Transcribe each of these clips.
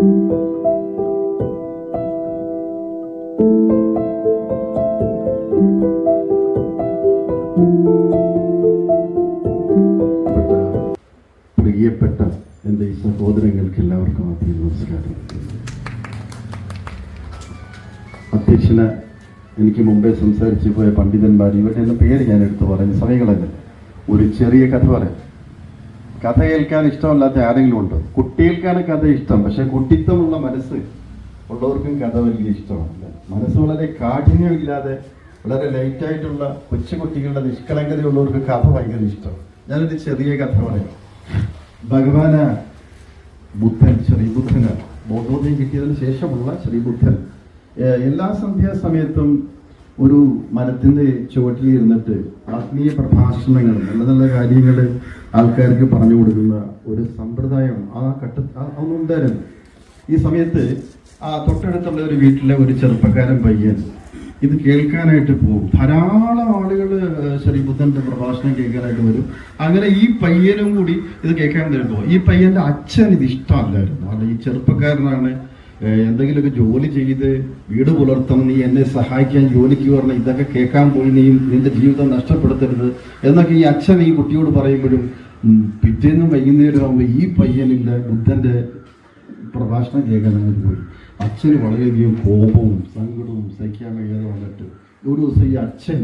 പ്രിയപ്പെട്ട എൻ്റെ ഈ സഹോദരങ്ങൾക്ക് എല്ലാവർക്കും ആദ്യം നമസ്കാരം. അധ്യക്ഷന് എനിക്ക് മുമ്പേ സംസാരിച്ചു പോയ പണ്ഡിതന്മാർ ഇവരുടെ എന്ന പേര് ഞാൻ എടുത്തു പറയുന്ന സമയങ്ങളല്ല. ഒരു ചെറിയ കഥ പറയാം. കഥ കേൾക്കാൻ ഇഷ്ടമല്ലാത്ത ആരെങ്കിലും ഉണ്ടോ? കുട്ടികൾക്കാണ് കഥ ഇഷ്ടം, പക്ഷെ കുട്ടിത്വമുള്ള മനസ്സ് ഉള്ളവർക്കും കഥ വലിയ ഇഷ്ടമാണ്. മനസ്സ് വളരെ കാഠിന്യമില്ലാതെ വളരെ ലൈറ്റായിട്ടുള്ള കൊച്ചുകുട്ടികളുടെ നിഷ്കളങ്കതയുള്ളവർക്ക് കഥ ഭയങ്കര ഇഷ്ടമാണ്. ഞാനൊരു ചെറിയ കഥ പറയാം. ഭഗവാന ബുദ്ധൻ, ശ്രീബുദ്ധന് ബോധോദയം കിട്ടിയതിന് ശേഷമുള്ള ശ്രീബുദ്ധൻ എല്ലാ സന്ധ്യാസമയത്തും ഒരു മരത്തിൻ്റെ ചുവട്ടിൽ ഇരുന്നിട്ട് ആത്മീയ പ്രഭാഷണങ്ങൾ, നല്ല നല്ല കാര്യങ്ങൾ ആൾക്കാർക്ക് പറഞ്ഞു കൊടുക്കുന്ന ഒരു സമ്പ്രദായം അന്നുണ്ടായിരുന്നു. ഈ സമയത്ത് തൊട്ടടുത്തുള്ള ഒരു വീട്ടിലെ ഒരു ചെറുപ്പക്കാരൻ പയ്യൻ ഇത് കേൾക്കാനായിട്ട് പോകും. ധാരാളം ആളുകൾ ശ്രീബുദ്ധൻ്റെ പ്രഭാഷണം കേൾക്കാനായിട്ട് വരും. അങ്ങനെ ഈ പയ്യനും കൂടി ഇത് കേൾക്കാൻ വരുമ്പോൾ ഈ പയ്യൻ്റെ അച്ഛൻ ഇത് ഇഷ്ടമല്ലായിരുന്നു. അല്ല, ഈ ചെറുപ്പക്കാരനാണ്, എന്തെങ്കിലുമൊക്കെ ജോലി ചെയ്ത് വീട് പുലർത്തണം, നീ എന്നെ സഹായിക്കാൻ ജോലിക്ക് പറഞ്ഞ ഇതൊക്കെ കേൾക്കാൻ പോയി നീ നിന്റെ ജീവിതം നഷ്ടപ്പെടുത്തരുത് എന്നൊക്കെ ഈ അച്ഛൻ ഈ കുട്ടിയോട് പറയുമ്പോഴും പിറ്റേന്നും വൈകുന്നേരം ആകുമ്പോൾ ഈ പയ്യനില്ല ബുദ്ധൻ്റെ പ്രഭാഷണം കേൾക്കാനായിട്ട് പോയി. അച്ഛന് വളരെയധികം കോപവും സങ്കടവും സഹിക്കാൻ കഴിയാതെ വന്നിട്ട് ഒരു ദിവസം ഈ അച്ഛൻ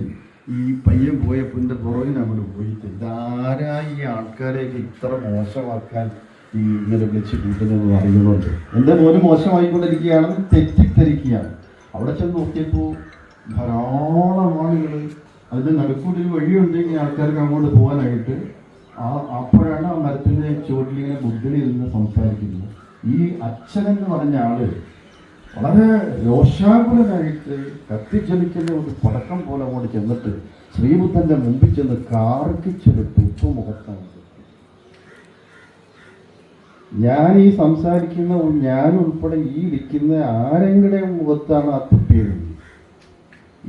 ഈ പയ്യൻ പോയപ്പോൾ എൻ്റെ പുറകിൽ അങ്ങോട്ട് പോയിട്ട് ഇതാരാ ഈ ആൾക്കാരെയൊക്കെ ഇത്ര മോശമാക്കാൻ ഈ ഇങ്ങനെ വിളിച്ച് കൂട്ടുന്നത് അറിയുന്നുണ്ട്. എൻ്റെ മോന് മോശമായിക്കൊണ്ടിരിക്കുകയാണെന്ന് തെറ്റിദ്ധരിക്കുകയാണ്. അവിടെ ചെന്ന് നോക്കിയപ്പോൾ ധാരാളം ആളുകൾ, അതിൻ്റെ നടുക്കൂടി ഒരു വഴിയുണ്ടെങ്കിൽ ആൾക്കാർക്ക് അങ്ങോട്ട് പോകാനായിട്ട്. അപ്പോഴാണ് ആ മരത്തിൻ്റെ ചുവട്ടിലിങ്ങനെ ബുദ്ധനിരുന്ന് സംസാരിക്കുന്നത്. ഈ അച്ഛനെന്ന് പറഞ്ഞ ആള് വളരെ രോഷാകുലനായിട്ട് കത്തിച്ചലിക്കുന്ന ഒരു പടക്കം പോലെ അങ്ങോട്ട് ചെന്നിട്ട് ശ്രീബുദ്ധന്റെ മുമ്പിൽ ചെന്ന് കാർക്കിച്ചൊരു തുപ്പ് മുഖത്താണ്. ഞാൻ ഈ സംസാരിക്കുന്ന ഞാൻ ഉൾപ്പെടെ ഈ ഇരിക്കുന്ന ആരെങ്കിലും മുഖത്താണ് ആ തുപ്പിയത്.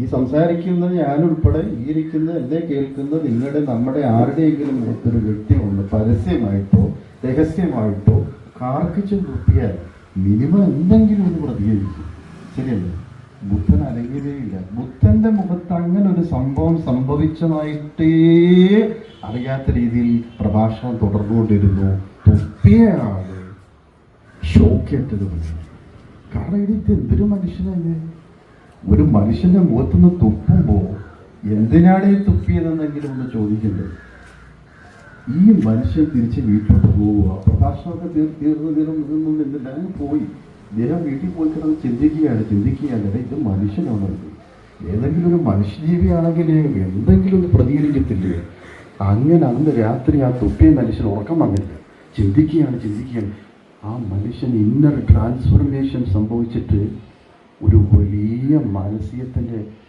ഈ സംസാരിക്കുന്ന ഞാൻ ഉൾപ്പെടെ ഈ ഇരിക്കുന്ന എന്നെ കേൾക്കുന്ന നിങ്ങളുടെ നമ്മുടെ ആരുടെയെങ്കിലും മുഖത്തൊരു വ്യക്തിയുണ്ട്, പരസ്യമായിട്ടോ രഹസ്യമായിട്ടോ കാർക്കിച്ചും തുപ്പിയാൽ മിനിമം എന്തെങ്കിലും ഒന്ന് പ്രതികരിക്കും. ശരിയല്ലേ? ബുദ്ധൻ അനങ്ങിയതേയില്ല. ബുദ്ധന്റെ മുഖത്ത് അങ്ങനെ ഒരു സംഭവം സംഭവിച്ചതായിട്ടേ അറിയാത്ത രീതിയിൽ പ്രഭാഷണം തുടർന്നുകൊണ്ടിരുന്നു. തുപ്പിയ ആള് ഷോക്കേറ്റത് പോലെ. കാരണം ഇത് എന്തൊരു മനുഷ്യനല്ലേ? ഒരു മനുഷ്യന്റെ മുഖത്തുനിന്ന് തുപ്പുമ്പോൾ എന്തിനാണ് ഈ തുപ്പിയതെന്നെങ്കിലും ഒന്ന് ചോദിക്കേണ്ടത്. ഈ മനുഷ്യൻ തിരിച്ച് വീട്ടിലോട്ട് പോവുക. പ്രഭാഷണമൊക്കെ തീർന്നില്ല, അങ്ങ് പോയി. അദ്ദേഹം വീട്ടിൽ പോയി കിടന്ന് ചിന്തിക്കുകയാണ് ഇത് മനുഷ്യനാണത്. ഏതെങ്കിലും ഒരു മനുഷ്യജീവിയാണെങ്കിൽ എന്തെങ്കിലും ഒന്ന് പ്രതികരിക്കത്തില്ലേ? അങ്ങനെ അന്ന് രാത്രി ആ തുപ്പിയ മനുഷ്യൻ ഉറക്കം വന്നില്ല. ചിന്തിക്കുകയാണ്. ആ മനുഷ്യൻ ഇന്നർ ട്രാൻസ്ഫോർമേഷൻ സംഭവിച്ചിട്ട് ഒരു വലിയ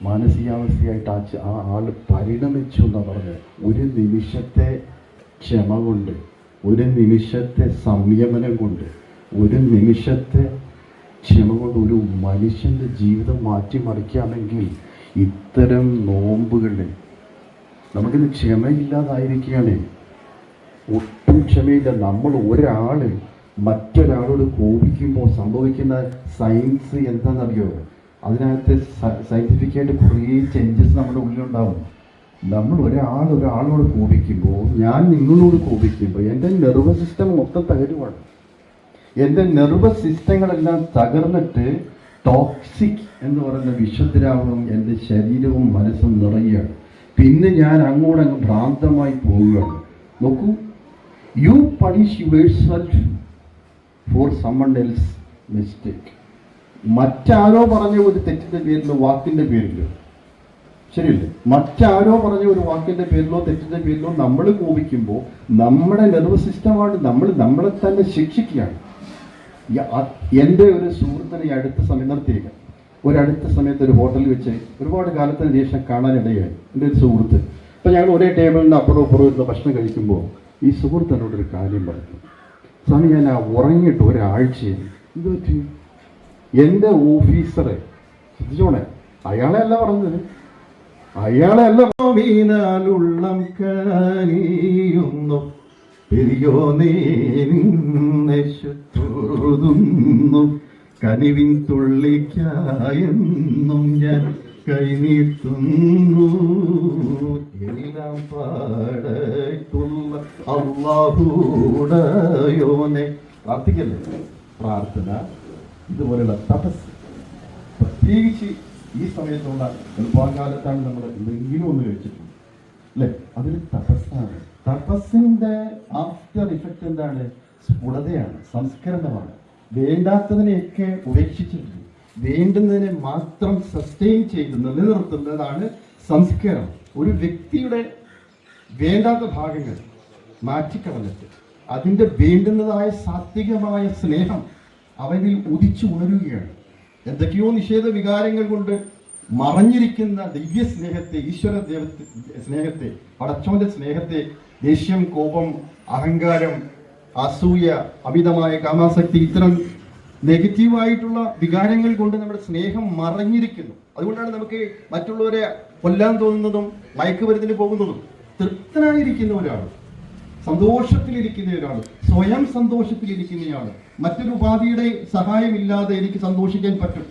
മാനസികാവസ്ഥയായിട്ട് ആ ആള് പരിണമിച്ചു എന്നാണ് പറഞ്ഞത്. ഒരു നിമിഷത്തെ ക്ഷമ കൊണ്ട്, ഒരു നിമിഷത്തെ സംയമനം കൊണ്ട്, ഒരു നിമിഷത്തെ ക്ഷമ കൊണ്ട് ഒരു മനുഷ്യൻ്റെ ജീവിതം മാറ്റിമറിക്കാമെങ്കിൽ ഇത്തരം നോമ്പുകളിൽ നമുക്കിന്ന് ക്ഷമയില്ലാതായിരിക്കുകയാണ്. ഒട്ടും ക്ഷമയില്ല. നമ്മൾ മറ്റൊരാളോട് കോപിക്കുമ്പോൾ സംഭവിക്കുന്ന സയൻസ് എന്താണെന്നറിയോ? അതിനകത്ത് സയൻറ്റിഫിക്കായിട്ട് കുറേ ചേഞ്ചസ് നമ്മുടെ ഉള്ളിലുണ്ടാവും. നമ്മൾ ഒരാളോട് കോപിക്കുമ്പോൾ, ഞാൻ നിങ്ങളോട് കോപിക്കുമ്പോൾ എൻ്റെ നെർവസ് സിസ്റ്റം മൊത്തം തകരുവാണ്. എൻ്റെ നെർവസ് സിസ്റ്റങ്ങളെല്ലാം തകർന്നിട്ട് ടോക്സിക് എന്ന് പറയുന്ന വിഷദ്രാവകം എൻ്റെ ശരീരവും മനസ്സും നിറയുകയാണ്. പിന്നെ ഞാൻ അങ്ങ് ഭ്രാന്തമായി പോവുകയാണ്. നോക്കൂ, you punish yourself for someone else mistake. മറ്റാരോ പറഞ്ഞ ഒരു തെറ്റിൻ്റെ പേരിലോ വാക്കിൻ്റെ പേരിലോ, ശരിയല്ലേ? മറ്റാരോ പറഞ്ഞ ഒരു വാക്കിൻ്റെ പേരിലോ തെറ്റിൻ്റെ പേരിലോ നമ്മൾ കോപിക്കുമ്പോൾ നമ്മുടെ നെർവസ് സിസ്റ്റമാണ് നമ്മളെ തന്നെ ശിക്ഷിക്കുകയാണ്. എൻ്റെ ഒരു സുഹൃത്തിനെ അടുത്ത സമയത്ത് ഒരു ഹോട്ടലിൽ വെച്ച് ഒരുപാട് കാലത്തിന് ശേഷം കാണാനിടയായി. എൻ്റെ ഒരു സുഹൃത്ത്. അപ്പം ഞങ്ങൾ ഒരേ ടേബിളിന് അപ്പുറം ഇരുന്ന് ഭക്ഷണം കഴിക്കുമ്പോൾ ഈ സുഹൃത്ത് എന്നോടൊരു കാര്യം പറഞ്ഞു. സ്വാമി, ഞാൻ ഉറങ്ങിയിട്ട് ഒരാഴ്ചയായി. എന്ത് പറ്റി? എൻ്റെ ഓഫീസറെ ശ്രദ്ധിച്ചോണേ, അയാളെ അല്ല പറഞ്ഞത്, വീണാലുള്ളം കനിയുന്നു പെരിയോ നീ ഓതുന്നു കനിവിൻ തുള്ളിക്കായെന്നും ഞാൻ കൈനീട്ടുന്നു എല്ലാം പാടത്തുള്ള അല്ലാഹുടയോനെ. പ്രാർത്ഥിക്കല്ലേ? പ്രാർത്ഥന ഇതുപോലുള്ള തപസ്, പ്രത്യേകിച്ച് ഈ സമയത്തുള്ള എളുപ്പകാലത്താണ് നമ്മൾ എന്തെങ്കിലും ഒന്ന് കഴിച്ചിട്ടുണ്ട് അല്ലെ, അതൊരു തപസ്സാണ്. തപസ്സിന്റെ ആഫ്റ്റർ ഇഫക്റ്റ് എന്താണ്? സ്ഫുടതയാണ്, സംസ്കരണമാണ്. വേണ്ടാത്തതിനെയൊക്കെ ഉപേക്ഷിച്ചിട്ട് വേണ്ടുന്നതിനെ മാത്രം സസ്റ്റെയിൻ ചെയ്ത് നിലനിർത്തുന്നതാണ് സംസ്കാരം. ഒരു വ്യക്തിയുടെ വേണ്ടാത്ത ഭാഗങ്ങൾ മാറ്റിക്കളഞ്ഞിട്ട് അതിൻ്റെ വേണ്ടുന്നതായ സാത്വികമായ സ്നേഹം അവനിൽ ഉദിച്ചു ഉണരുകയാണ്. എന്തൊക്കെയോ നിഷേധ വികാരങ്ങൾ കൊണ്ട് മറഞ്ഞിരിക്കുന്ന ദിവ്യ സ്നേഹത്തെ, ഈശ്വര സ്നേഹത്തെ, പടച്ചോന്റെ സ്നേഹത്തെ, ദേഷ്യം, കോപം, അഹങ്കാരം, അസൂയ, അമിതമായ കാമാസക്തി, ഇത്തരം നെഗറ്റീവായിട്ടുള്ള വികാരങ്ങൾ കൊണ്ട് നമ്മുടെ സ്നേഹം മറഞ്ഞിരിക്കുന്നു. അതുകൊണ്ടാണ് നമുക്ക് മറ്റുള്ളവരെ കൊല്ലാൻ തോന്നുന്നതും മയക്കുമരുന്നിന് പോകുന്നതും. തൃപ്തനായിരിക്കുന്ന ഒരാൾ, സന്തോഷത്തിലിരിക്കുന്ന ഒരാൾ, സ്വയം സന്തോഷത്തിലിരിക്കുന്നയാൾ, മറ്റൊരു ഉപാധിയുടെ സഹായമില്ലാതെ എനിക്ക് സന്തോഷിക്കാൻ പറ്റും